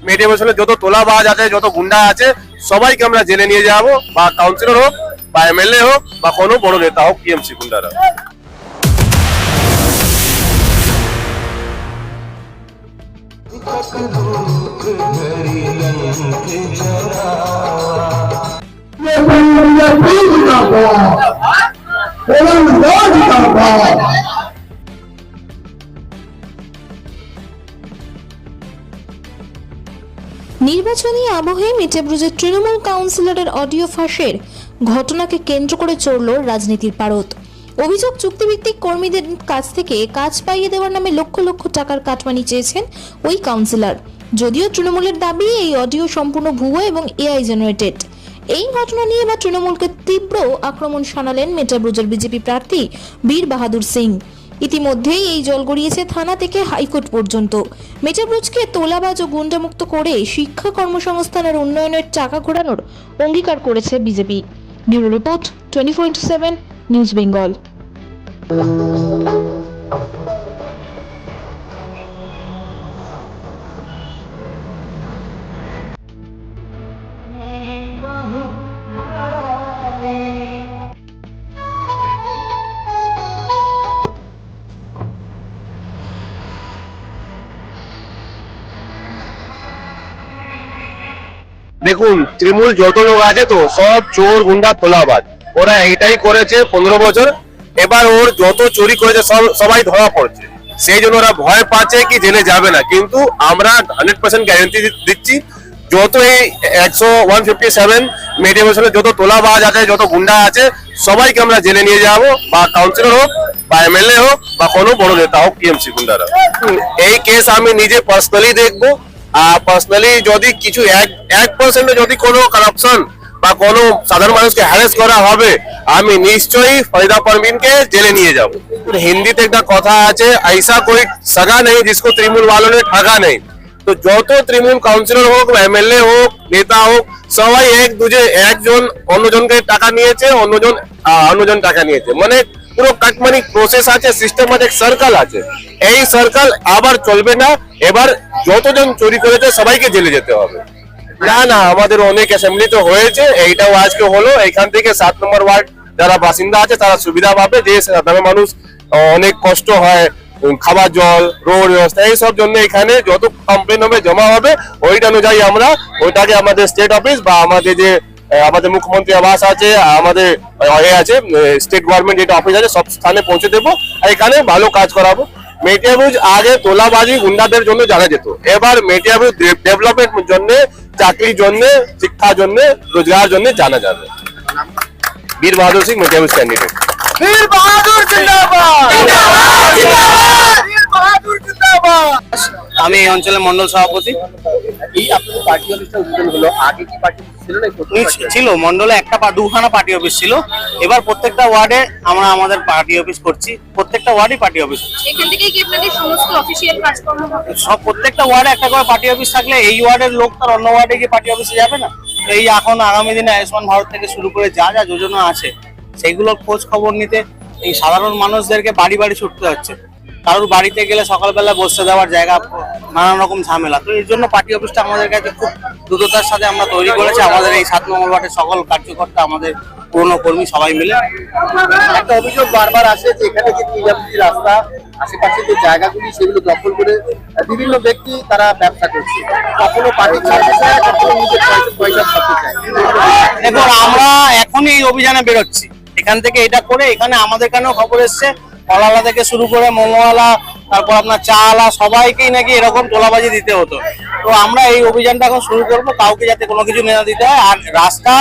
Media বসলে যত তোলাবাজ আছে, যত গুন্ডা আছে, সবাইকে আমরা জেলে নিয়ে যাবো, বা কাউন্সিলর হোক বা এমএলএ হোক বা কোনো বড় নেতা হোক, টিএমসি গুন্ডারা। নির্বাচনী আবহে মিঠাপুরের তৃণমূল কাউন্সিলরের অডিও ফাঁসের ঘটনাকে কেন্দ্র করে চড়ল রাজনীতির পারদ। অভিযোগ, চুক্তিভিত্তিক কর্মীদের কাছ থেকে কাজ পাইয়ে দেওয়ার নামে লক্ষ লক্ষ টাকার কাটমানি চেয়েছেন ওই কাউন্সিলর। যদিও তৃণমূলের দাবি এই অডিও সম্পূর্ণ ভুয়ো এবং এআই জেনারেটেড। এই ঘটনা নিয়ে এবার তৃণমূলকে তীব্র আক্রমণ শানালেন মিঠাপুরের বিজেপি প্রার্থী বীর বাহাদুর সিং। ইতিমধ্যেই এই জল গড়িয়েছে থানা থেকে হাইকোর্ট পর্যন্ত। মিঠাপুরকে তোলাবাজ ও গুন্ডামুক্ত করে শিক্ষা, কর্মসংস্থানের উন্নয়নের টাকা ঘোরানোর অঙ্গীকার করেছে BJP. Bureau report 24/7 news Bengal. দেখুন, তৃণমূল যত লোক আছে তো সব চোর, গুন্ডা, তোলাবাজ। ওরা এটাই করেছে 15 বছর। এবার ওর যত চুরি করেছে সবাই ধরা পড়ছে, সেই জন্য ওরা ভয় পাচ্ছে কি জেলে যাবে না। কিন্তু আমরা 100% গ্যারান্টি দিচ্ছি, যত এই 157 মিডিয়া বসলে যত তোলাবাজ আছে, যত গুন্ডা আছে, সবাইকে আমরা জেলে নিয়ে যাবো, বা কাউন্সিলর হোক বা এমএলএ হোক বা কোনো বড় নেতা হোক, টিএমসি গুন্ডারা। এই কেস আমি নিজে পার্সোনালি দেখবো। আর পার্সোনালি যদি কিছু 1% যদি কোনো কারাপশন বা কোনো সাধারণ মানুষকে হ্যারেস করা হবে, আমি নিশ্চয়ই ফরিদা পারভিনকে জেলে নিয়ে যাব। হিন্দিতে একটা কথা আছে, ऐसा कोई सगा नहीं जिसको तृणमूल वालों ने ठगा नहीं। তো যত তৃণমূল কাউন্সিলর হোক, এমএলএ হোক, নেতা হোক, সবাই একজন অন্যজনকে টাকা নিয়েছে, অন্যজন টাকা নিয়েছে। মানে পুরো কাটমানি প্রসেস আছে, সিস্টেমেটিক সার্কেল আছে। এই সার্কেল আবার চলবে না। এবার যতজন চুরি করেছে সবাইকে জেলে যেতে হবে। না না, আমাদের অনেক অ্যাসেম্বলি তো হয়েছে, এইটাও আজকে হলো। এখান থেকে 7 নম্বর ওয়ার্ড যারা বাসিন্দা আছে তারা সুবিধা পাবে। যে সাধারণ মানুষ অনেক কষ্ট হয়, খাবার জল, রোড ব্যবস্থা, এইসব জন্য এখানে যত কমপ্লেন হবে, জমা হবে, ওইটা অনুযায়ী আমরা ওইটাকে আমাদের স্টেট অফিস বা আমাদের মুখ্যমন্ত্রী আবাস আছে, আমাদের স্টেট গভর্নমেন্ট যেটা অফিস আছে, সব স্থানে পৌঁছে দেবো। এখানে ভালো কাজ করাবো। মেটিয়াবুজ আগে তোলাবাজি, গুন্ডাদের জন্য জানা যেত। এবার মেটিয়াবুজ ডেভেলপমেন্টের জন্য, চাকরির জন্য, শিক্ষার জন্য, রোজগার জন্য জানা যাবে। বীর বাহাদুর সিং, মেটিয়াবুজ ক্যান্ডিডেট। বীর বাহাদুর জিন্দাবাদ, বীর বাহাদুর জিন্দাবাদ। আমি এই অঞ্চলের মন্ডল সভাপতি। এই আপনাদের পার্টি অফিসটা উদ্বোধন হলো, আগে কি পার্টি ছিল না? ছিল মন্ডলে দুখানা পার্টি অফিস ছিল। এবার প্রত্যেকটা ওয়ার্ডে আমরা আমাদের পার্টি অফিস করছি। প্রত্যেকটা ওয়ার্ডে পার্টি অফিস হচ্ছে। এখান থেকেই কি আপনাদের সমস্ত অফিসিয়াল কাজকর্ম হবে? সব প্রত্যেকটা ওয়ার্ডে একটা করে পার্টি অফিস থাকলে এই ওয়ার্ডের লোক তার অন্য ওয়ার্ডে গিয়ে পার্টি অফিসে যাবে না। এই এখন আগামী দিনে আয়ুষ্মান ভারত থেকে শুরু করে যা যা যোজনা আছে সেইগুলোর খোঁজ খবর নিতে এই সাধারণ মানুষদেরকে বাড়ি বাড়ি ছুটতে হচ্ছে। কারোর বাড়িতে গেলে সকালবেলা বসতে দেওয়ার জায়গা, নানান রকম ঝামেলা। তো এর জন্য পার্টি অফিসটা আমাদের কাছে খুব দ্রুততার সাথে আমরা তৈরি করেছি। আমাদের এই 7 নম্বর ওয়ার্ডের সকল কার্যকর্তা, আমাদের পুরনো কর্মী সবাই মিলে। একটা অভিযোগ বারবার আসে যে এখানে যে টিএমসি রাস্তা, আশেপাশে যে জায়গাগুলি, সেগুলো দখল করে বিভিন্ন ব্যক্তি তারা ব্যবসা করছে। কখনো পার্টি ছাড়তে চায়, কখনো নিজের পয়সা ছাড়তে চায়। দেখুন, আমরা এখনই এই অভিযানে বেরোচ্ছি। এখান থেকে এটা করে এখানে আমাদের কানেও খবর এসছে, ফলালা থেকে শুরু করে মোমোয়ালা, তারপর আপনার চাওয়ালা, সবাইকেই নাকি এরকম তোলাবাজি দিতে হতো। তো আমরা এই অভিযানটা এখন শুরু করবো, কাউকে যাতে কোনো কিছু না দিতে হয়। আর রাস্তা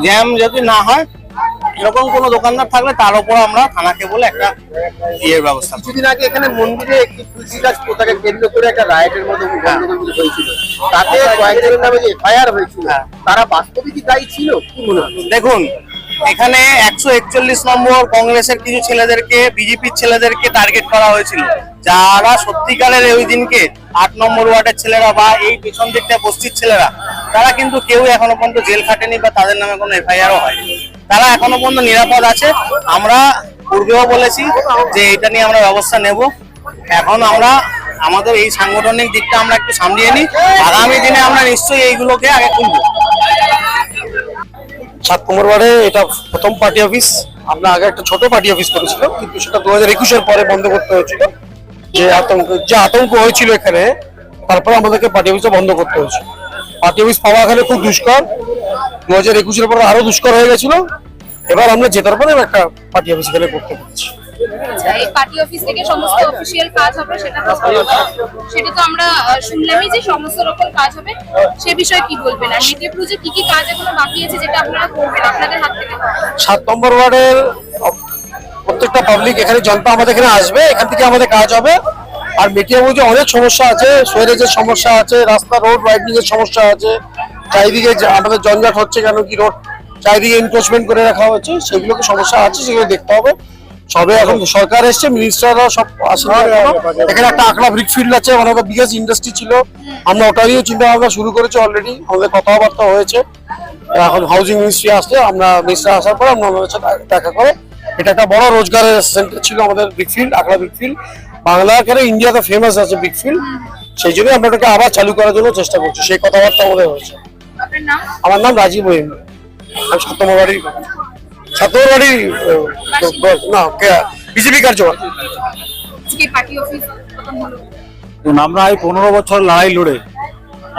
জ্যাম যদি না হয়, এরকম কোনো দোকানদার থাকলে তার উপর আমরা থানাকে বলে একটা ব্যবস্থা। কিছুদিন আগে এখানে মন্দিরে একটি তুলসী গাছ পোতাকে কেন্দ্র করে একটা রাইটের মতো গন্ডগোল হয়েছিল, তাতে কয়েকজনের নামে যে এফআইআর হয়েছিল, তারা বাস্তবে কি দায়ী ছিল? কি মনে হয়? দেখুন, এখানে 141 নম্বর কংগ্রেসের কিছু ছেলেদেরকে, বিজেপির ছেলেদেরকে টার্গেট করা হয়েছিল, যারা সত্যিকারের ওই দিনকে 8 নম্বর ওয়ার্ডের ছেলেরা বা এই পেছন দিকটা বস্তির ছেলেরা, তারা কিন্তু কেউ এখনো পর্যন্ত জেল খাটেনি বা তাদের নামে কোনো এফআইআরও হয়নি। তারা এখনো পর্যন্ত নিরাপদ আছে। আমরা পূর্বেও বলেছি যে এটা নিয়ে আমরা ব্যবস্থা নেব। এখন আমরা আমাদের এই সাংগঠনিক দিকটা আমরা একটু সামলিয়ে নিই, আগামী দিনে আমরা নিশ্চয়ই এইগুলোকে আগে তুলবো। 7 নম্বর ওয়ার্ডে এটা প্রথম পার্টি অফিস। আমরা আগে একটা ছোট পার্টি অফিস করেছিলাম, কিন্তু সেটা 2021-এর পরে বন্ধ করতে হয়েছিল। যে আতঙ্ক হয়েছিল এখানে, তারপরে আমাদেরকে পার্টি অফিসটা বন্ধ করতে হয়েছিল। পার্টি অফিস পাওয়া এখানে খুব দুষ্কর, 2021-এর পরে আরো দুষ্কর হয়ে গেছিল। এবার আমরা জেতার পরে একটা পার্টি অফিস এখানে করতে পেরেছি। আচ্ছা, এই পার্টি অফিস থেকে সমস্ত অফিসিয়াল কাজ হবে, সেটা তো আমরা শুনলামই যে সমস্ত রকম কাজ হবে, সে বিষয়ে কি বলবেন? আর মেটিয়াবুরুজে কি কি কাজ এখনো বাকি আছে যেটা আপনারা করবেন আপনাদের হাত থেকে? 7 নম্বর ওয়ার্ডের প্রত্যেকটা পাবলিক এখানে জনতা আমাদের এখানে আসবে, এখান থেকে আমাদের কাজ হবে। আর মেটিয়াবুরুজে অনেক সমস্যা আছে, সোয়েরেজের সমস্যা আছে, রাস্তা রোড ওয়াইডনিং এর সমস্যা আছে, চারিদিকে আমাদের জঞ্জাট হচ্ছে কেন কি রোড চারিদিকে এনক্রোচমেন্ট করে রাখা হচ্ছে, সেগুলোকে সমস্যা আছে, সেগুলো দেখতে হবে। সবে এখন সরকার এসছে, মিনিস্টাররা সব আসলে এখানে একটা আকলা ব্রিক ফিল্ড আছে, one of the biggest industry ছিল। আমরা ওটারও চিন্তা ভাবনা শুরু করেছি অলরেডি, আমাদের কথাবার্তা হয়েছে। এখন হাউজিং মিনিস্ট্রি আসলে আমরা মিনিস্টার আসার পর আমরা ওনাদের সাথে দেখা করে, এটা একটা বড় রোজগারের সেন্টার ছিল আমাদের ব্রিক ফিল্ড, আকলা ব্রিক ফিল্ড। বাংলা এখানে ইন্ডিয়াতে ফেমাস আছে ব্রিক ফিল্ড, সেই জন্য আমরা ওটাকে আবার চালু করার জন্য চেষ্টা করছি। সেই কথাবার্তা আমাদের হয়েছে। আপনার নাম? আমার নাম রাজীব মহিম, আমি 7 নম্বর বাড়ি না বিজেপি কার্যকর। আজকে পার্টি অফিস প্রথম হলো। আমরা এই 15 বছর লড়াই লড়ে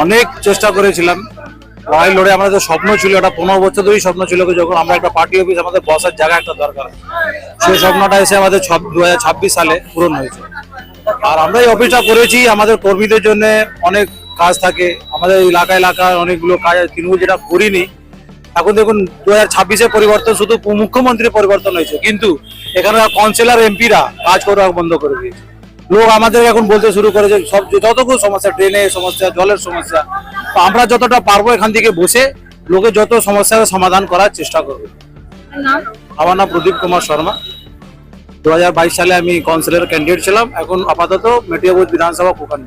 অনেক চেষ্টা করেছিলাম। লড়াই লড়ে আমাদের স্বপ্ন ছিল, এটা 15 বছর ধরেই স্বপ্ন ছিল যখন আমরা একটা পার্টি অফিস আমাদের বসার জায়গা একটা দরকার, সেই স্বপ্নটা এসে আমাদের 2026 সালে পূরণ হয়েছে। আর আমরা এই অফিসটা করেছি আমাদের কর্মীদের জন্য। অনেক কাজ থাকে আমাদের এলাকায় অনেকগুলো কাজ আছে, তৃণমূল যেটা করিনি। এখন দেখুন 2026-এ পরিবর্তন, শুধু মুখ্যমন্ত্রীর পরিবর্তন হয়েছে, কিন্তু এখানে কাউন্সিলর এমপিরা কাজ করা বন্ধ করে দিয়েছে। লোক আমাদের এখন বলতে শুরু করেছে সব যতগুলো সমস্যা, ড্রেনের সমস্যা, জলের সমস্যা, তো আমরা যতটা পারবো এখান থেকে বসে লোকের যত সমস্যার সমাধান করার চেষ্টা করবো। আপনার নাম? আমার নাম প্রদীপ কুমার শর্মা। 2022 সালে আমি কাউন্সিলর ক্যান্ডিডেট ছিলাম, এখন আপাতত মেটিয়াবুরুজ বিধানসভা প্রধান।